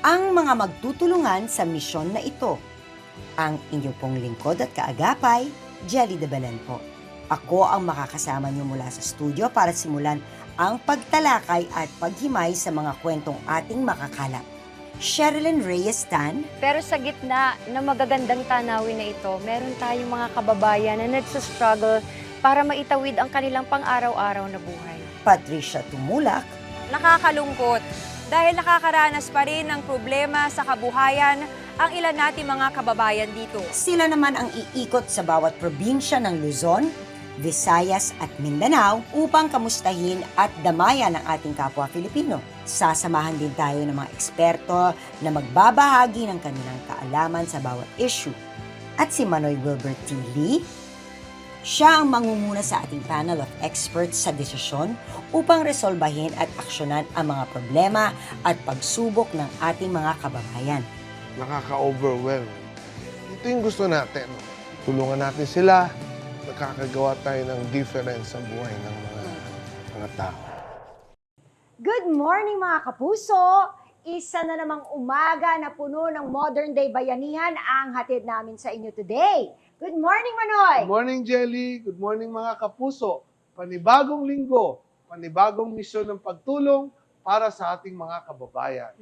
ang mga magtutulungan sa misyon na ito. Ang inyong pong lingkod at kaagapay, Jelly de Belen po. Ako ang makakasama niyo mula sa studio para simulan ang pagtalakay at paghimay sa mga kwentong ating makakalap. Sherilyn Reyes Tan. Pero sa gitna ng magagandang tanawin na ito, meron tayong mga kababayan na nagsastruggle para maitawid ang kanilang pang-araw-araw na buhay. Patricia Tumulak. Nakakalungkot dahil nakakaranas pa rin ng problema sa kabuhayan ang ilan nating mga kababayan dito. Sila naman ang iikot sa bawat probinsya ng Luzon, Visayas at Mindanao upang kamustahin at damayan ang ating kapwa Filipino. Sasamahan din tayo ng mga eksperto na magbabahagi ng kanilang kaalaman sa bawat issue. At si Manoy Wilbert T. Lee, siya ang mangunguna sa ating panel of experts sa desisyon upang resolbahin at aksyonan ang mga problema at pagsubok ng ating mga kababayan. Nakaka-overwhelm. Ito yung gusto natin. Tulungan natin sila. Nakakagawa tayo ng difference sa buhay ng mga tao. Good morning mga kapuso! Isa na namang umaga na puno ng modern day bayanihan ang hatid namin sa inyo today. Good morning, Manoy! Good morning, Jelly. Good morning, mga kapuso. Panibagong linggo, panibagong misyon ng pagtulong para sa ating mga kababayan.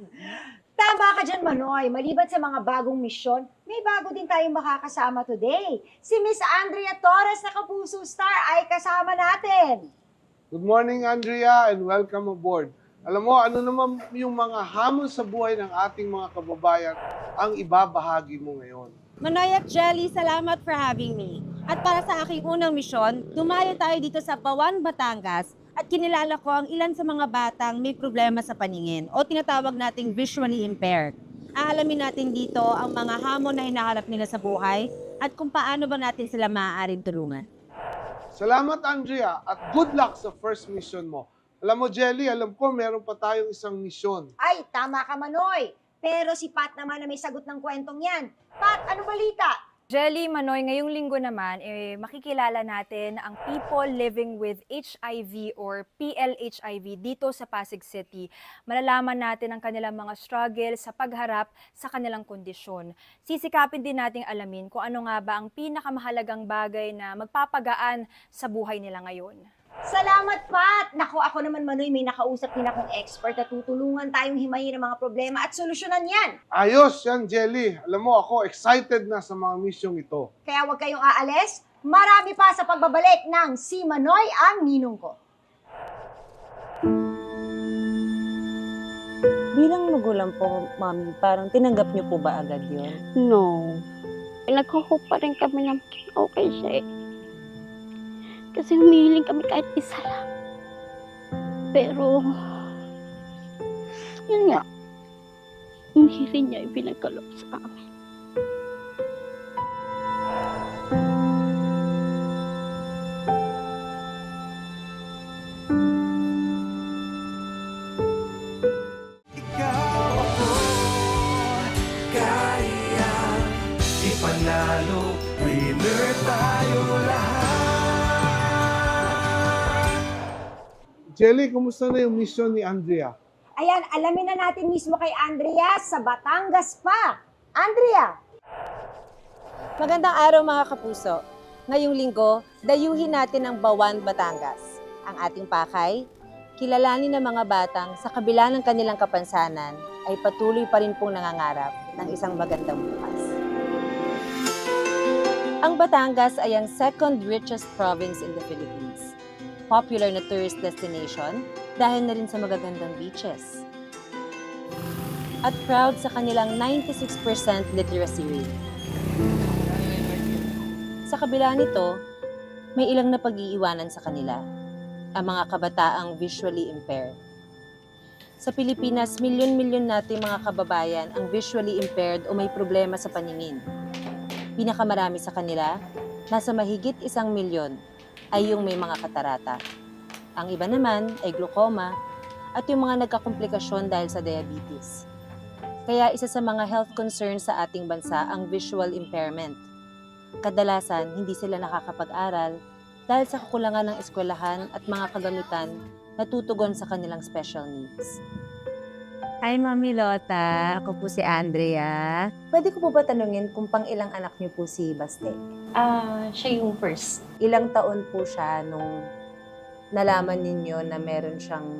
Tama ka dyan, Manoy. Maliban sa mga bagong misyon, may bago din tayong makakasama today. Si Miss Andrea Torres na Kapuso Star ay kasama natin. Good morning, Andrea, and welcome aboard. Alam mo, ano naman yung mga hamon sa buhay ng ating mga kababayan ang ibabahagi mo ngayon? Manoy at Jelly, salamat for having me. At para sa aking unang misyon, dumayo tayo dito sa Bawan, Batangas at kinilala ko ang ilan sa mga batang may problema sa paningin o tinatawag nating visually impaired. Aalamin natin dito ang mga hamon na hinaharap nila sa buhay at kung paano ba natin sila maaaring tulungan. Salamat, Andrea, at good luck sa first mission mo. Alam mo, Jelly, alam ko meron pa tayong isang misyon. Ay, tama ka, Manoy. Pero si Pat naman na may sagot ng kwentong yan. Pat, ano balita? Jelly, Manoy, ngayong linggo naman, makikilala natin ang people living with HIV or PLHIV dito sa Pasig City. Malalaman natin ang kanilang mga struggle sa pagharap sa kanilang kondisyon. Sisikapin din nating alamin kung ano nga ba ang pinakamahalagang bagay na magpapagaan sa buhay nila ngayon. Salamat, Pat! Naku, ako naman, Manoy, may nakausap din akong expert na tutulungan tayong himayin ng mga problema at solusyonan yan. Ayos yan, Jelly. Alam mo, ako excited na sa mga misyong ito. Kaya huwag kayong aalis. Marami pa sa pagbabalik ng Si Manoy ang ninong ko. Bilang magulang po, Mami, parang tinanggap niyo po ba agad yun? No. Nagho-hope pa rin kami na okay siya eh. Kasi humihiling kami kahit isa lang. Pero, yun nga, hindi rin niya ipinagkaloob sa amin. Ipanalo, winner tayo lahat. Jelly, kumusta na yung mission ni Andrea? Ayan, alamin na natin mismo kay Andrea sa Batangas pa. Andrea! Magandang araw mga kapuso. Ngayong linggo, dayuhin natin ang Bawan, Batangas. Ang ating pakay, kilalanin ng mga batang sa kabila ng kanilang kapansanan ay patuloy pa rin pong nangangarap ng isang magandang bukas. Ang Batangas ay ang second richest province in the Philippines. Popular na tourist destination dahil na rin sa magagandang beaches. At proud sa kanilang 96% literacy rate. Sa kabila nito, may ilang napag-iiwanan sa kanila, ang mga kabataang visually impaired. Sa Pilipinas, milyon-milyon nating mga kababayan ang visually impaired o may problema sa paningin. Pinakamarami sa kanila, nasa mahigit 1 milyon, ay yung may mga katarata. Ang iba naman ay glaucoma at yung mga nagkakomplikasyon dahil sa diabetes. Kaya isa sa mga health concerns sa ating bansa ang visual impairment. Kadalasan, hindi sila nakakapag-aral dahil sa kakulangan ng eskwelahan at mga kagamitan na tutugon sa kanilang special needs. Hi, Mami Lota. Ako po si Andrea. Pwede ko po ba tanungin kung pang ilang anak niyo po si Baste? Siya yung first. Ilang taon po siya nung nalaman ninyo na meron siyang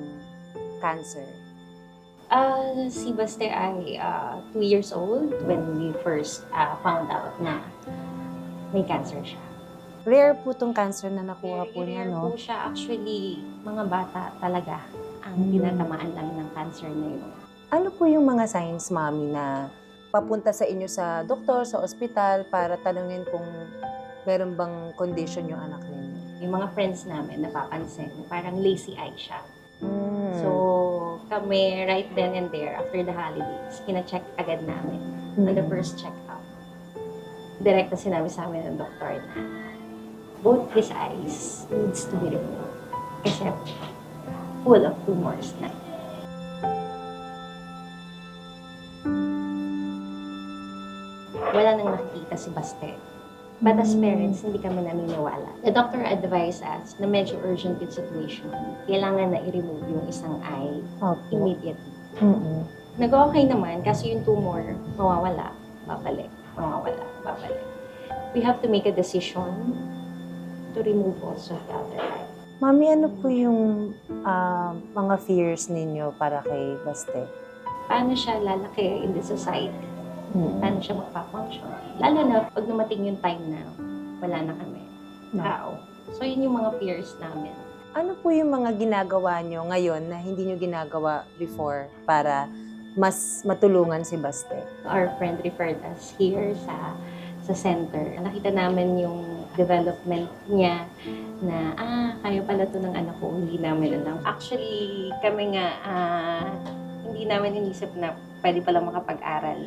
cancer? Si Baste ay 2 years old when we first found out na may cancer siya. Rare po tong cancer na nakuha po niya, Rare no? po siya. Actually, mga bata talaga ang tinatamaan lang ng cancer na yun. Ano po yung mga signs, Mami, na papunta sa inyo sa doktor, sa ospital, para tanungin kung meron bang condition yung anak ninyo? Yung mga friends namin napapansin, parang lazy eye siya. Hmm. So, kami right then and there, after the holidays, kina-check agad namin on the first check-up. Direct na sinabi sa amin ng doktor na both his eyes needs to be removed kasi full of tumors na. Wala nang nakikita si Baste. But as parents, hindi kami naniniwala. The doctor advised us na medyo urgent yung situation. Kailangan na i-remove yung isang eye immediately. Nag-okay naman kasi yung tumor, mawawala, babalik, mawawala, babalik. We have to make a decision to remove also the other eye. Mami, ano po yung mga fears ninyo para kay Baste? Paano siya lalaki in the society? Paano siya magpa-function? Lalo na pag dumating yung time na wala na kami. Tao. So, yun yung mga fears namin. Ano po yung mga ginagawa nyo ngayon na hindi nyo ginagawa before para mas matulungan si Baste? Our friend referred us here sa center. Nakita namin yung development niya na, kayo pala to ng anak ko, hindi namin alam. Actually, kami nga, hindi namin inisip na pwede pala makapag-aral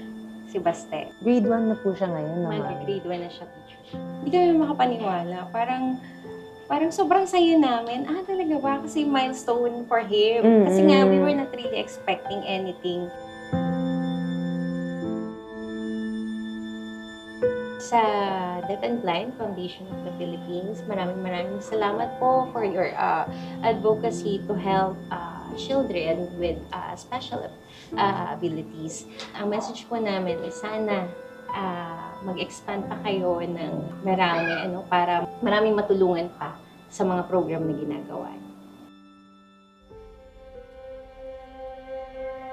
si Baste. Grade 1 na po siya ngayon naman. Mag-grade 1 na siya, teacher. Hindi kami makapaniwala. Parang sobrang saya namin. Talaga ba? Kasi milestone for him. Kasi nga, we were not really expecting anything. Sa Deaf and Blind Foundation of the Philippines, maraming salamat po for your advocacy to help children with special abilities. Ang message po namin is sana mag-expand pa kayo ng marami para maraming matulungan pa sa mga program na ginagawa.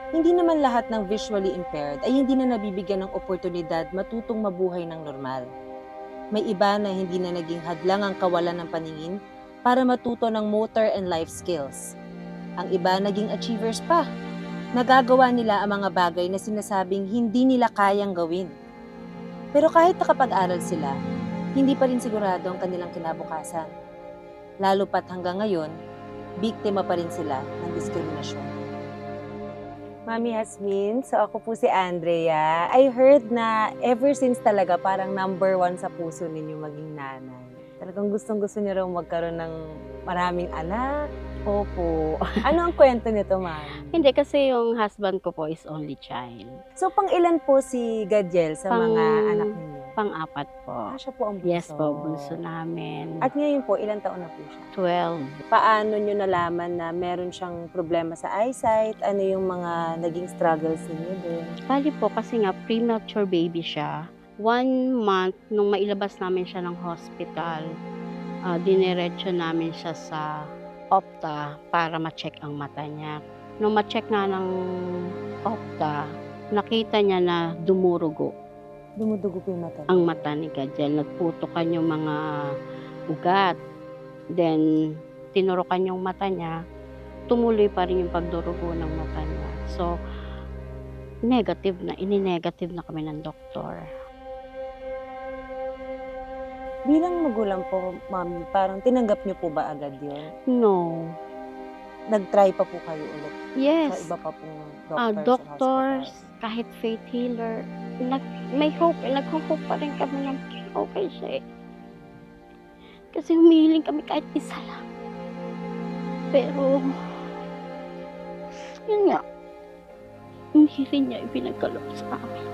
Hindi naman lahat ng visually impaired ay hindi na nabibigyan ng oportunidad matutong mabuhay ng normal. May iba na hindi na naging hadlang ang kawalan ng paningin para matuto ng motor and life skills. Ang iba naging achievers pa. Nagagawa nila ang mga bagay na sinasabing hindi nila kayang gawin. Pero kahit nakapag-aral sila, hindi pa rin sigurado ang kanilang kinabukasan. Lalo pat hanggang ngayon, biktima pa rin sila ng diskriminasyon. Mami Hasmin, so ako po si Andrea. I heard na ever since talaga parang number 1 sa puso ninyo maging nanay. Talagang gustong-gusto niyo raw magkaroon ng maraming anak. Opo. Ano ang kwento nito, Mami? Hindi, kasi yung husband ko po is only child. So, pang ilan po si Gadiel sa mga anak ninyo? Pang-apat po. Siya po ang bunso. Yes po, bunso namin. At ngayon po, ilang taon na po siya? 12. Paano nyo nalaman na meron siyang problema sa eyesight? Ano yung mga naging struggles niyo doon? Bali po, kasi nga premature baby siya. 1 month, nung mailabas namin siya ng hospital, diniretso namin siya sa opta para ma-check ang mata niya. Nung ma-check na ng opta, nakita niya na dumurugo Dumudugo po yung mata. ang mata ni Gadiel. Nagputukan yung mga ugat. Then, tinurukan yung mata niya. Tumuloy pa rin yung pagdurugo ng mata niya. So, ini-negative na kami ng doktor. Bilang magulang po, Mami, parang tinanggap niyo po ba agad yun? No. Nag-try pa po kayo ulit sa Yes. iba pa pong Doctors, hospital? kahit faith healer, may hope. Nag-hope pa rin kami na okay siya eh. Kasi humihiling kami kahit isa lang. Pero, yun nga, hindi rin niya ipinagkaloob sa amin.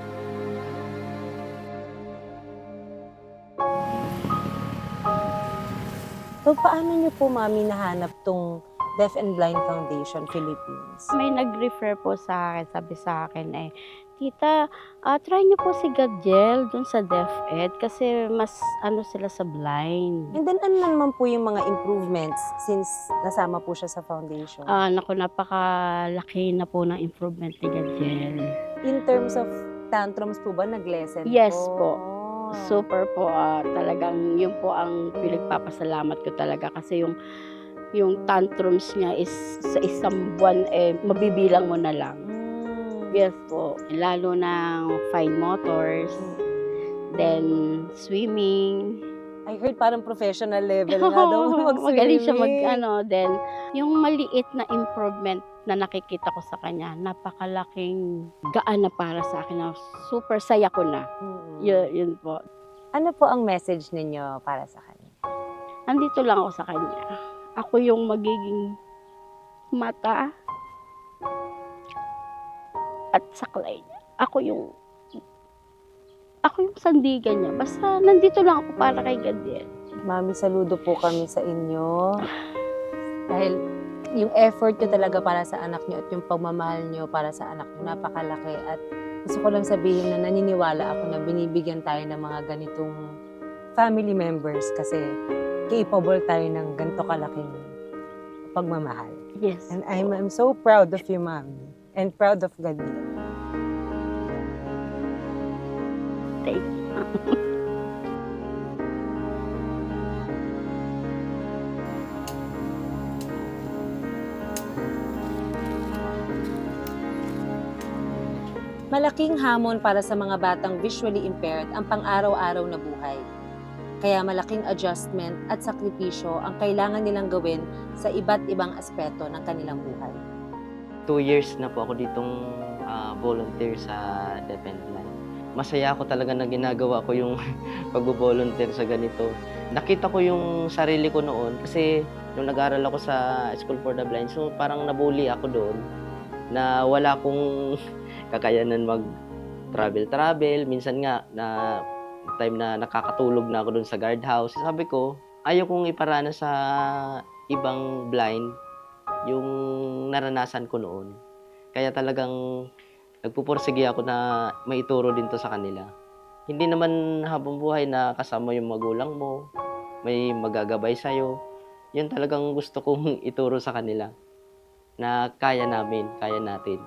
So, paano niyo po, Mami, nahanap tong Deaf and Blind Foundation Philippines. May nag-refer po sa akin, sabi sa akin Tita, try niyo po si Gadiel dun sa DepEd kasi mas sila sa blind. And then ano naman po yung mga improvements since nasama po siya sa foundation? Naku, napakalaki na po ng improvement ni Gadiel. In terms of tantrums po ba, nag-lessen Yes po? po. Super po, talagang yun po ang pinagpapasalamat ko talaga kasi yung tantrums niya is sa isang buwan mabibilang mo na lang. Yes po, lalo na fine motors, then swimming. I heard parang professional level nga daw mag-swimming. Magaling siya then yung maliit na improvement na nakikita ko sa kanya, napakalaking gaan na para sa akin na super saya ko na. Yun po. Ano po ang message ninyo para sa kanya? Andito lang ako sa kanya. Ako yung magiging mata at saklay niya. Ako yung sandigan niya. Basta nandito lang ako para kay Gadiel. Mami, saludo po kami sa inyo. Dahil yung effort nyo talaga para sa anak nyo at yung pagmamahal nyo para sa anak nyo, napakalaki. At gusto ko lang sabihin na naniniwala ako na binibigyan tayo ng mga ganitong family members kasi capable tayo ng ganito kalaking pagmamahal. Yes. And I'm so proud of you, Mami. And proud of Gadiel. Thank you. Malaking hamon para sa mga batang visually impaired ang pang-araw-araw na buhay. Kaya malaking adjustment at sakripisyo ang kailangan nilang gawin sa iba't ibang aspeto ng kanilang buhay. 2 years na po ako ditong volunteer sa Deaf and Blind. Masaya ako talaga na ginagawa ko yung pag-volunteer sa ganito. Nakita ko yung sarili ko noon kasi nung nag-aral ako sa School for the Blind, so parang nabully ako doon na wala akong kakayanan mag-travel. Minsan nga, na time na nakakatulog na ako doon sa guardhouse. Sabi ko, ayaw kong iparana sa ibang blind yung naranasan ko noon. Kaya talagang nagpupursige ako na maituro din to sa kanila. Hindi naman habang buhay na kasama yung magulang mo, may magagabay sa'yo. Yun talagang gusto kong ituro sa kanila na kaya namin, kaya natin.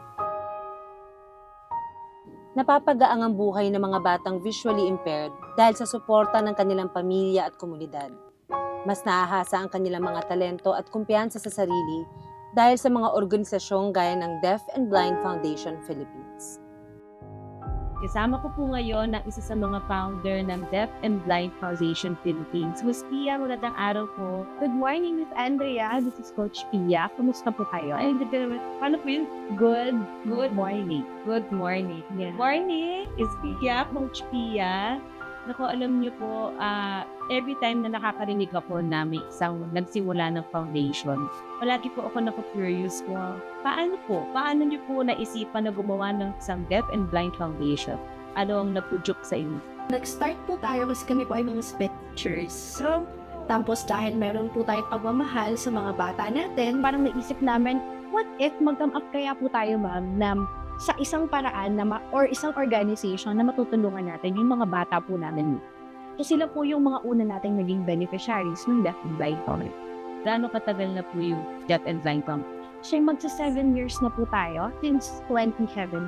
Napapagaang ang buhay ng mga batang visually impaired dahil sa suporta ng kanilang pamilya at komunidad. Mas naahasa ang kanilang mga talento at kumpiyansa sa sarili dahil sa mga organisasyong gaya ng Deaf and Blind Foundation Philippines. Kasama ko po ngayon ang isa sa mga founder ng Deaf and Blind Foundation Philippines. Miss Pia, magandang araw po. Good morning, Miss Andrea. This is Coach Pia. Kumusta po kayo? Ay, paano po yun? Good morning. Good morning. Yeah. Morning, Miss Pia, Coach Pia. Naku, alam niyo po, every time na nakakarinig ako na may isang nagsimula ng foundation, palagi po ako naku-curious po, paano niyo po naisipan na gumawa ng isang Deaf and Blind Foundation? Ano ang napudyok sa inyo? Nag-start po tayo kasi kami po ay mga sped teachers. So, tapos dahil meron po tayong pagmamahal sa mga bata natin, Parang naisip namin, what if mag-up kaya po tayo, ma'am, na sa isang paraan na or isang organization na matutulungan natin yung mga bata po namin. So sila po yung mga una nating naging beneficiaries ng Deaf and Blind Foundation. Gaano katagal na po yung Deaf and Blind Foundation? Siya magsa 7 years na po tayo since 2017.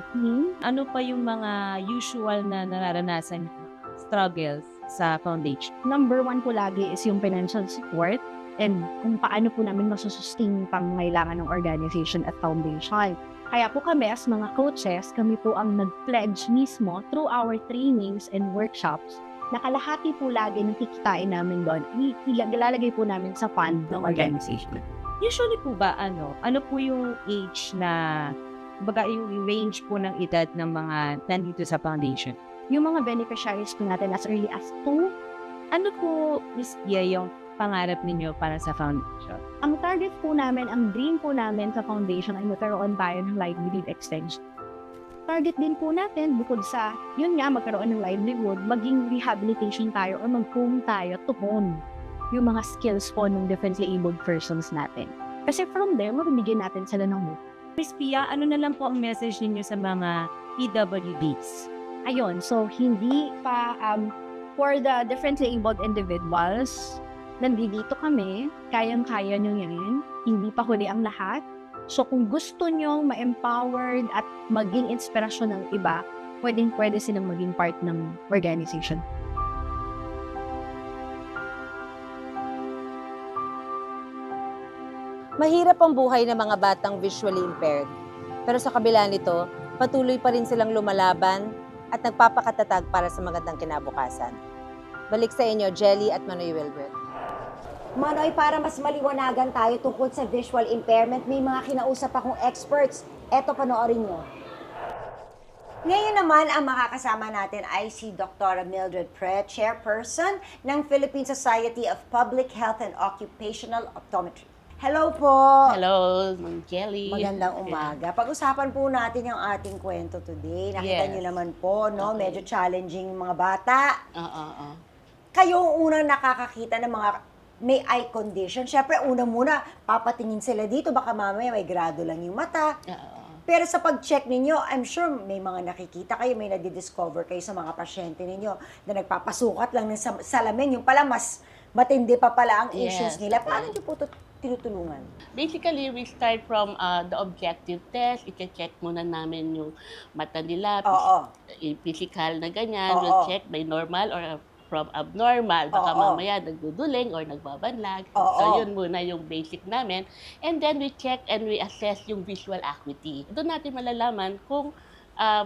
Ano pa yung mga usual na nararanasan struggles sa foundation? Number 1 po lagi is yung financial support and kung paano po namin masusustain pangangailangan ng organization at foundation. Kaya po kami as mga coaches, kami po ang nag-pledge mismo through our trainings and workshops na kalahati po lagi ng kikitain namin doon, ilalagay po namin sa fund ng organization. Usually po ba, ano po yung age na, baga yung range po ng edad ng mga nandito sa foundation? Yung mga beneficiaries po natin as early as 2. Ano po, Miss Pia, yung pangarap ninyo para sa foundation? Ang target po namin, ang dream po namin sa foundation ay magkaroon tayo ng livelihood extension. Target din po natin, bukod sa, yun nga, magkaroon ng livelihood, maging rehabilitation tayo or mag-home tayo to hone yung mga skills po ng differently abled persons natin. Kasi from there, mabibigyan natin sila ng hope. Miss Pia, ano na lang po ang message ninyo sa mga PWDs? Ayun, so hindi pa for the differently abled individuals, nandito kami, kayang-kaya nyo yan, hindi pa huli ang lahat. So kung gusto nyong ma-empowered at maging inspirasyon ng iba, pwedeng-pwede silang maging part ng organization. Mahirap ang buhay ng mga batang visually impaired. Pero sa kabila nito, patuloy pa rin silang lumalaban at nagpapakatatag para sa magandang kinabukasan. Balik sa inyo, Jelly at Manoy Wilbert. Manoy, para mas maliwanagan tayo tungkol sa visual impairment, may mga kinausap akong experts. Eto, panoorin nyo. Ngayon naman, ang makakasama natin ay si Dr. Mildred Pre, Chairperson ng Philippine Society of Public Health and Occupational Optometry. Hello po! Hello, Ma'am Jelly. Magandang umaga. Pag-usapan po natin yung ating kwento today. Nakita niyo naman po, no? Medyo challenging yung mga bata. Kayo ang unang nakakakita ng mga may eye condition. Siyempre, muna, papatingin sila dito. Baka mamaya may grado lang yung mata. Pero sa pag-check ninyo, I'm sure may mga nakikita kayo, may nadidiscover kayo sa mga pasyente ninyo na nagpapasukat lang ng salamin. Yung pala, mas matindi pa pala ang issues nila. Paano niyo po tinutulungan? Basically, we start from the objective test. I-check muna namin yung mata nila. Physical na ganyan. We'll check by normal or from abnormal. Baka mamaya nagduduling or nagbabanlag. So, yun muna yung basic namin. And then, we check and we assess yung visual acuity. Doon natin malalaman kung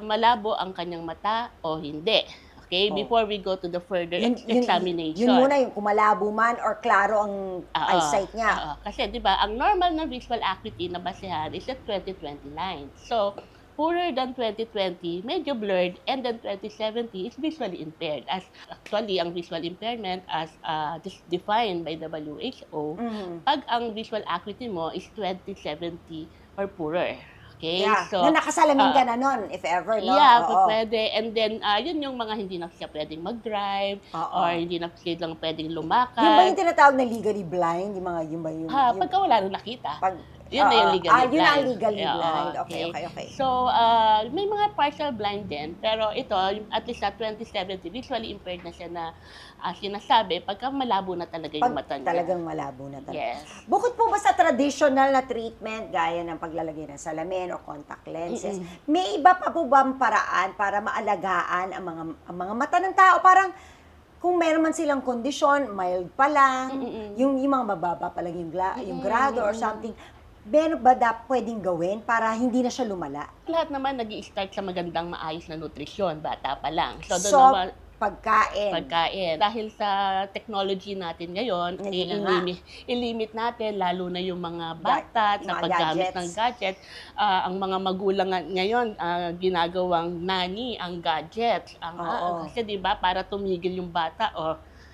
malabo ang kanyang mata o hindi. Okay? Before we go to the further examination. Yun muna, yung kumalabo man or klaro ang eyesight niya. Kasi, di ba, ang normal na visual acuity na basehan is at 20/20 lines. So, poorer than 20/20, medyo blurred, and then 20/70 is visually impaired. As actually, ang visual impairment as defined by WHO, pag ang visual acuity mo is 20/70 or poorer. Okay? Yeah. So, na nakasalamin ka na nun, if ever, no? Yeah, pwede. And then, yun yung mga hindi na siya pwedeng mag-drive or hindi na silang pwedeng lumakad. Yung ba yung tinatawag na legally blind? Yung mga, yung ba yung... Pagka wala nang nakita. Yun na yung legally blind. Yun ang legally blind. Okay. So, may mga partial blind din. Pero ito, at least sa 20/70, visually impaired na siya na sinasabi pagka malabo na talaga yung mata niya. Talagang malabo na talaga. Yes. Bukod po ba sa traditional na treatment, gaya ng paglalagay ng salamin o contact lenses, may iba pa po bang paraan para maalagaan ang mga mata ng tao? Parang, kung meron man silang kondisyon, mild pa lang, yung mga mababa pa lang yung grado or something, meron ba pwedeng gawin para hindi na siya lumala? Lahat naman nag-i-start sa magandang maayos na nutrisyon, bata pa lang. So pagkain. Dahil sa technology natin ngayon, i-limit natin, lalo na yung mga bata sa paggamit ng gadget. Ang mga magulang ngayon, ginagawang nani ang gadget. Kasi di ba para tumigil yung bata,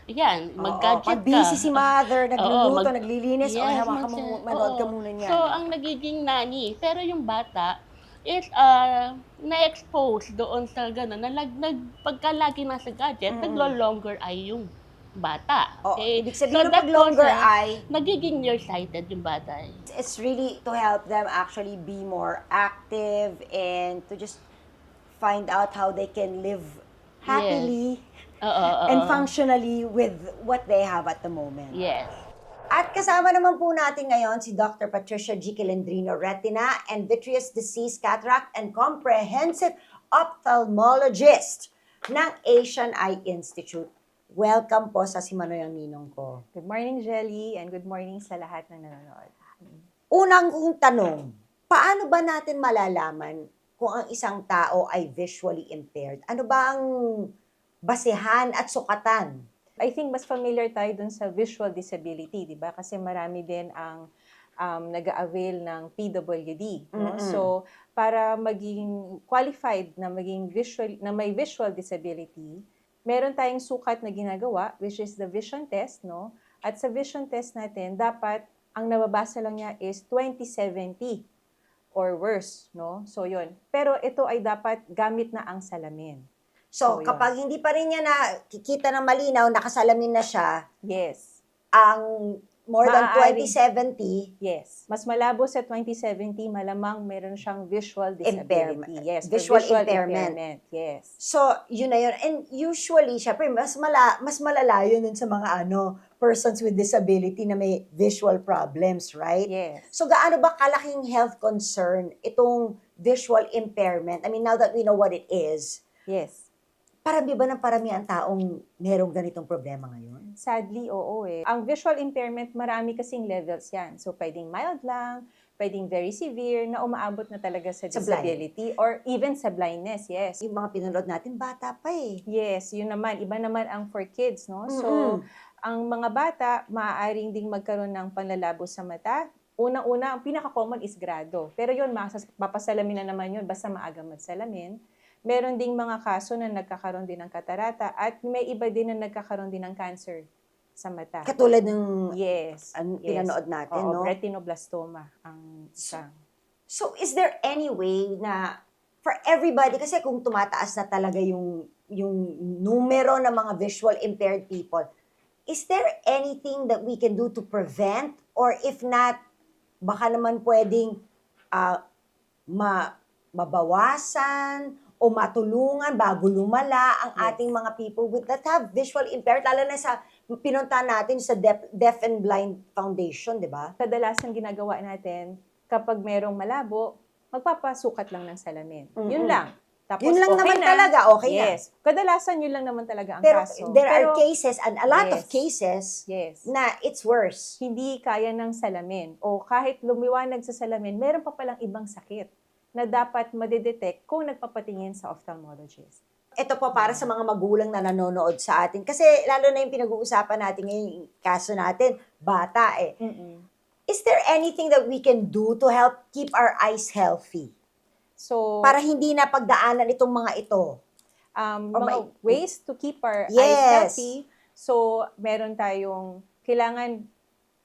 yan, mag-gadget ka. Pag busy si mother, nagluluto, naglilinis, manood ka muna niya. So, ang nagiging nani, pero yung bata is na-expose doon sa gano'n, pagka lagi nasa gadget, naglo-longer eye yung bata. Okay? Ibig sabihin pag longer eye, nagiging nearsighted yung bata. It's really to help them actually be more active and to just find out how they can live happily and functionally with what they have at the moment. Yes. At kasama naman po natin ngayon si Dr. Patricia G. Kilendrino, Retina and Vitreous Disease, Cataract and Comprehensive Ophthalmologist ng Asian Eye Institute. Welcome po sa Si Manoy ang ninong ko. Good morning, Jelly, and good morning sa lahat ng nanonood. Unang kong tanong, paano ba natin malalaman kung ang isang tao ay visually impaired? Ano ba ang basehan at sukatan? I think mas familiar tayo dun sa visual disability, di ba? Kasi marami din ang nag-avail ng PWD. No? So, para maging qualified na may visual disability, meron tayong sukat na ginagawa, which is the vision test, no? At sa vision test natin, dapat ang nababasa lang niya is 20/70 or worse, no? So, yun. Pero ito ay dapat gamit na ang salamin. So, kapag hindi pa rin niya nakikita ng malinaw, nakasalamin na siya, yes, ang more than Maaaring- 2070, Yes. Mas malabo sa 2070, malamang meron siyang visual disability. Impairment. Yes. or Visual impairment. Yes. so yun na yun. And usually, syempre, mas malala yun dun sa mga persons with disability na may visual problems, right? Yes. So gaano ba kalaking health concern itong visual impairment? I mean, now that we know what it is, Yes. parami ba ng paramihan taong merong ganitong problema ngayon? Sadly, oo eh. Ang visual impairment, marami kasing levels yan. So, pwedeng mild lang, pwedeng very severe, na umaabot na talaga sa Sa disability, or even sa blindness, yes. Yung mga pinanood natin, bata pa eh. Yes, yun naman. Iba naman ang for kids, no? So, ang mga bata, maaaring ding magkaroon ng panlalabo sa mata. Unang-una, ang pinaka-common is grado. Pero yun, mapasalamin na naman yun, basta maaga magsalamin. Meron ding mga kaso na nagkakaroon din ng katarata at may iba din na nagkakaroon din ng cancer sa mata. Katulad ng Yes. pinanood natin, Oo, no? retinoblastoma ang isang. So, is there any way na for everybody, kasi kung tumataas na talaga yung numero ng mga visual impaired people, is there anything that we can do to prevent? Or if not, baka naman pwedeng mabawasan o matulungan bago lumala ang ating mga people that have visual impaired, lalo na sa pinunta natin sa Deaf and Blind Foundation, di ba? Kadalasan ginagawa natin, kapag merong malabo, magpapasukat lang ng salamin. Yun lang. Tapos Yun lang okay naman na. talaga, okay na. Yes. Kadalasan yun lang naman talaga ang Pero kaso. there are cases, and a lot of Yes. cases, Yes. na it's worse. Hindi kaya ng salamin. O kahit lumiwanag sa salamin, meron pa palang ibang sakit na dapat madidetect kung nagpapatingin sa ophthalmologist. Ito po para sa mga magulang na nanonood sa atin. Kasi lalo na yung pinag-uusapan natin ngayon, yung kaso natin, bata eh. Is there anything that we can do to help keep our eyes healthy? So, Para hindi na pagdaanan itong mga ito. mga ways to keep our eyes Yes. healthy. So, meron tayong, kailangan,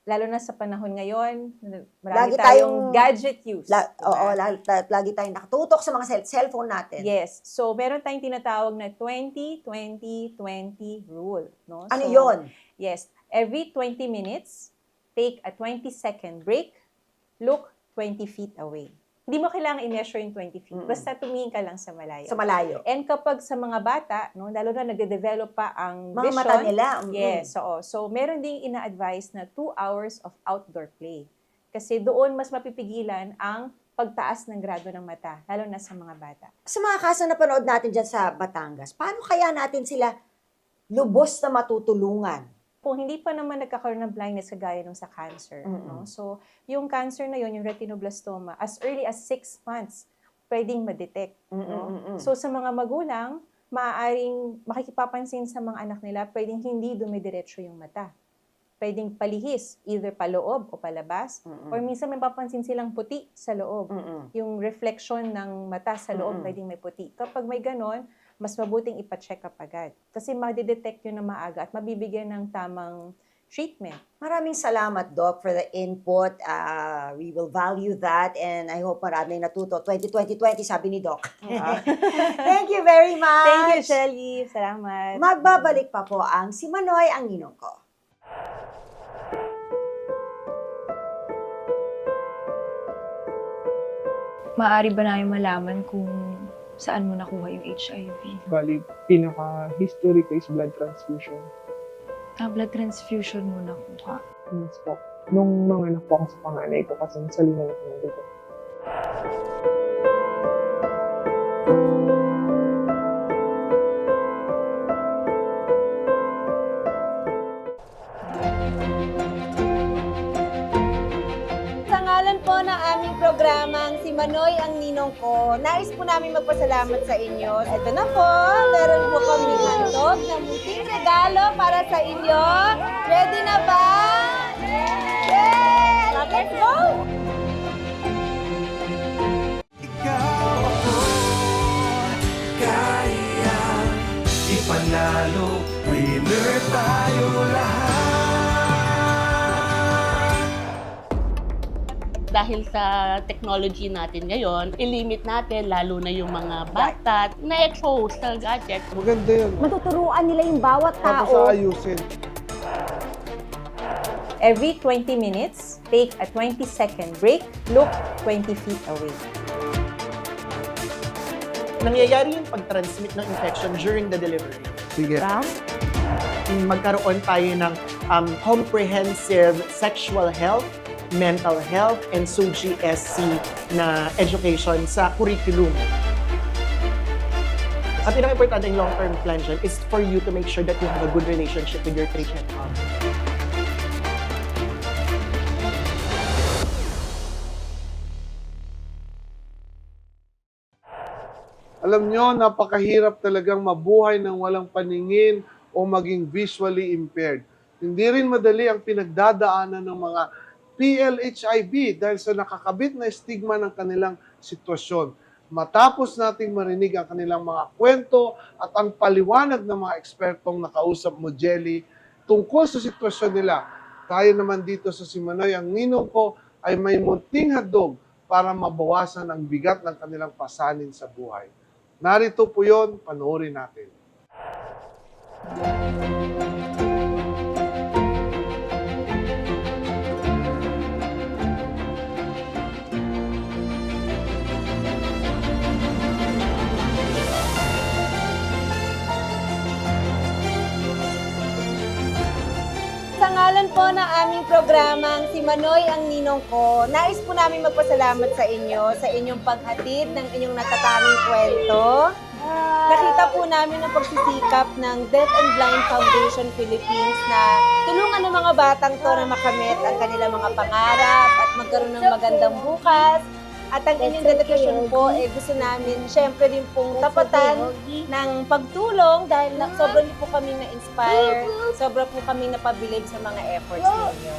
lalo na sa panahon ngayon, marami Lagi tayong gadget use. Oo, lagi tayong nakatutok sa mga cellphone natin. Yes. So, meron tayong tinatawag na 20-20-20 rule. No? Ano So, yun? Yes. Every 20 minutes, take a 20-second break, look 20 feet away. Hindi mo kailangan i-measure yung 20 feet. Basta tumingin ka lang sa malayo. Sa malayo. And kapag sa mga bata, no, lalo na nagde-develop pa ang Mga vision. mata nila. Yes, oo. So, meron ding ina-advise na 2 hours of outdoor play. Kasi doon mas mapipigilan ang pagtaas ng grado ng mata, lalo na sa mga bata. Sa mga kaso na panood natin dyan sa Batangas, paano kaya natin sila lubos na matutulungan? Kung hindi pa naman nagkakaroon ng blindness kagaya nung sa cancer. No? So, yung cancer na yun, yung retinoblastoma, as early as 6 months, pwedeng ma-detect. No? So, sa mga magulang, maaaring makikipapansin sa mga anak nila, pwedeng hindi dumidiretso yung mata. Pwedeng palihis, either paloob o palabas, or minsan may papansin silang puti sa loob. Yung reflection ng mata sa loob, pwedeng may puti. Kapag may ganon, mas mabuting ipa-check up agad. Kasi ma-detect yun na maaga at mabibigyan ng tamang treatment. Maraming salamat, Doc, for the input. We will value that and I hope maraming natuto. 2020, sabi ni Doc. Thank you very much. Thank you, Shelly. Salamat. Magbabalik pa po ang Si Manoy, ang ninong ko. Maaari ba namin malaman kung saan mo nakuha yung HIV? Bali, pinaka-history ko is blood transfusion. Blood transfusion mo nakuha. Yes po. Nung mga anak po ako sa panganay ko kasi nasalina na ko ng dugo. Sa ngalan po ng aming programang Si Manoy ang Ninong Ko, nais po namin magpasalamat sa inyo. Ito na po, meron po kami handog na munting regalo para sa inyo. Ready na ba? Yes! Let's go! Kaya ipanalo, winner tayo lahat. Dahil sa technology natin ngayon, ilimit natin lalo na yung mga bata na expose sa gadget. Maganda yun. Matuturuan nila yung bawat Tapos tao. ayusin. Every 20 minutes, take a 20-second break. Look 20 feet away. Nangyayari yung pag-transmit ng infection during the delivery. Sige. Magkaroon tayo ng comprehensive sexual health, mental health, and SOGSC na education sa curriculum. At pinaka-importante yung long-term plan dyan is for you to make sure that you have a good relationship with your treatment mom. Alam nyo, napakahirap talagang mabuhay ng walang paningin o maging visually impaired. Hindi rin madali ang pinagdadaanan ng mga PLHIV dahil sa nakakabit na stigma ng kanilang sitwasyon. Matapos nating marinig ang kanilang mga kwento at ang paliwanag ng mga ekspertong nakausap mo, Jelly, tungkol sa sitwasyon nila, tayo naman dito sa Simanoy, ang ninong ko ay may munting handog para mabawasan ang bigat ng kanilang pasanin sa buhay. Narito po yun, panoorin natin. Sa ngalan po ng aming programang Si Manoy ang Ninong Ko, nais po namin magpasalamat sa inyo sa inyong paghatid ng inyong natatanging kwento. Nakita po namin ang pagsisikap ng Deaf and Blind Foundation Philippines na tulungan ng mga batang to na makamit ang kanilang mga pangarap at magkaroon ng magandang bukas. At ang inyong dedikasyon po, gusto namin syempre din pong tapatan ng pagtulong dahil sobrang po kami na-inspire, sobrang po kami napabilib sa mga efforts ninyo.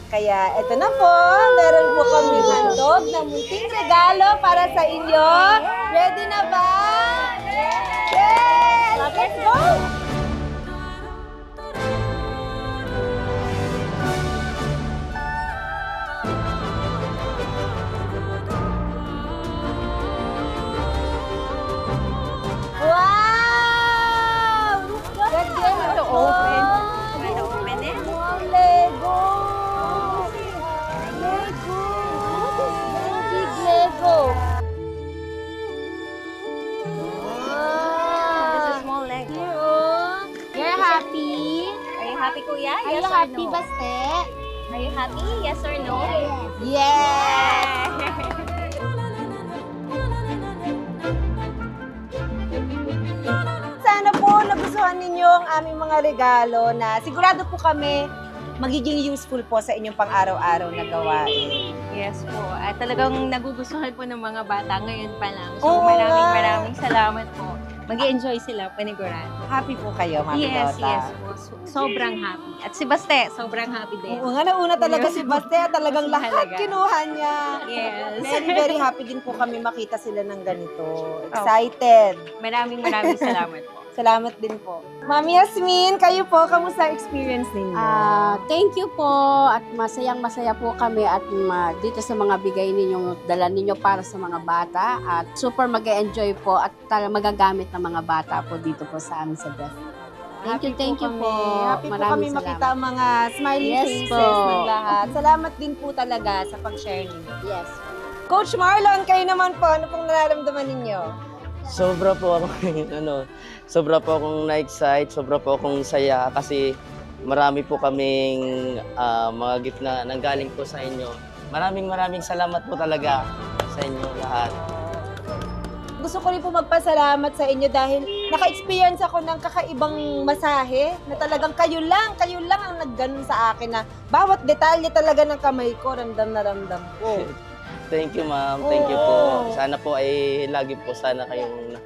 Kaya eto na po, meron po kami handog na munting regalo para sa inyo. Ready na ba? Yes! Let's go! Wow! Ganda to open. Gonna open it? Lego! Lego! Big Lego! This is small leg. You're happy? Are you happy, Kuya? Are you happy, Baste? Are you happy? Yes or no? Yes! Sana po nagustuhan ninyo ang aming mga regalo na sigurado po kami magiging useful po sa inyong pang-araw-araw na gawain. Yes po. At talagang nagugustuhan po ng mga bata ngayon pa lang. So Oo. maraming salamat po. Mag-enjoy sila, paniguran. Happy po kayo, Mami Yes, Dota. yes po. Sobrang happy. At si Baste, sobrang happy din. Oo nga, nauna talaga si Baste. Talagang Mas lahat mahalaga. kinuha niya. Yes. Very, very happy din po kami makita sila ng ganito. Excited. Maraming salamat po. Salamat din po. Mami Yasmin, kayo po, kamusta ang experience ninyo? Thank you po at masayang-masaya po kami at dito sa mga bigay ninyong dala ninyo para sa mga bata at super mag-enjoy po at magagamit ng mga bata po dito po sa amin sa Deaf. Thank you po. Happy po kami Maraming makita ang mga smiling Yes faces po. ng lahat. Salamat din po talaga sa pag-share ninyo. Yes. Coach Marlon, kayo naman po, ano pong nararamdaman ninyo? Sobra po ako sobra po akong na-excite, sobra po akong saya kasi marami po kaming mga gift na nanggaling po sa inyo. Maraming salamat po talaga sa inyo lahat. Gusto ko rin po magpasalamat sa inyo dahil naka-experience ako ng kakaibang masahe na talagang kayo lang ang nagganon sa akin na bawat detalye talaga ng kamay ko, ramdam na ramdam ko. Thank you, ma'am. Thank you po. Sana po ay lagi po sana kayong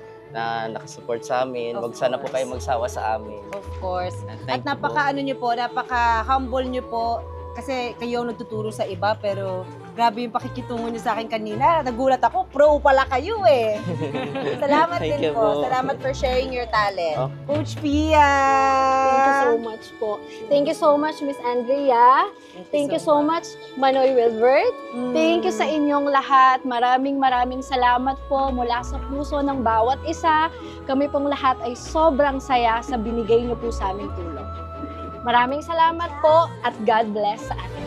nakasupport sa amin. Huwag sana po kayo magsawa sa amin. Of course. Thank At napaka-humble nyo po kasi kayo ang nagtuturo sa iba pero grabe yung pakikitungo nyo sa akin kanina. Nagulat ako, pro pala kayo eh. Salamat Thank din you po. po. Salamat for sharing your talent. Oh. Coach Pia! Thank you so much po. Thank you so much, Miss Andrea. Thank you so much, Manoy Wilbert. Thank you sa inyong lahat. Maraming salamat po mula sa puso ng bawat isa. Kami pong lahat ay sobrang saya sa binigay niyo po sa aming tulong. Maraming salamat po at God bless sa atin.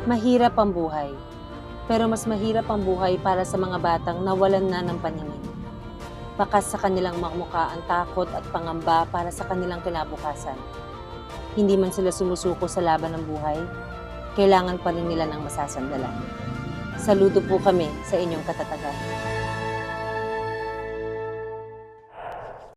Mahirap ang buhay, pero mas mahirap ang buhay para sa mga batang nawalan na ng paningin. Bakas sa kanilang mga mukha ang takot at pangamba para sa kanilang kinabukasan. Hindi man sila sumusuko sa laban ng buhay, kailangan pa rin nila ng masasandalan. Saludo po kami sa inyong katatagan.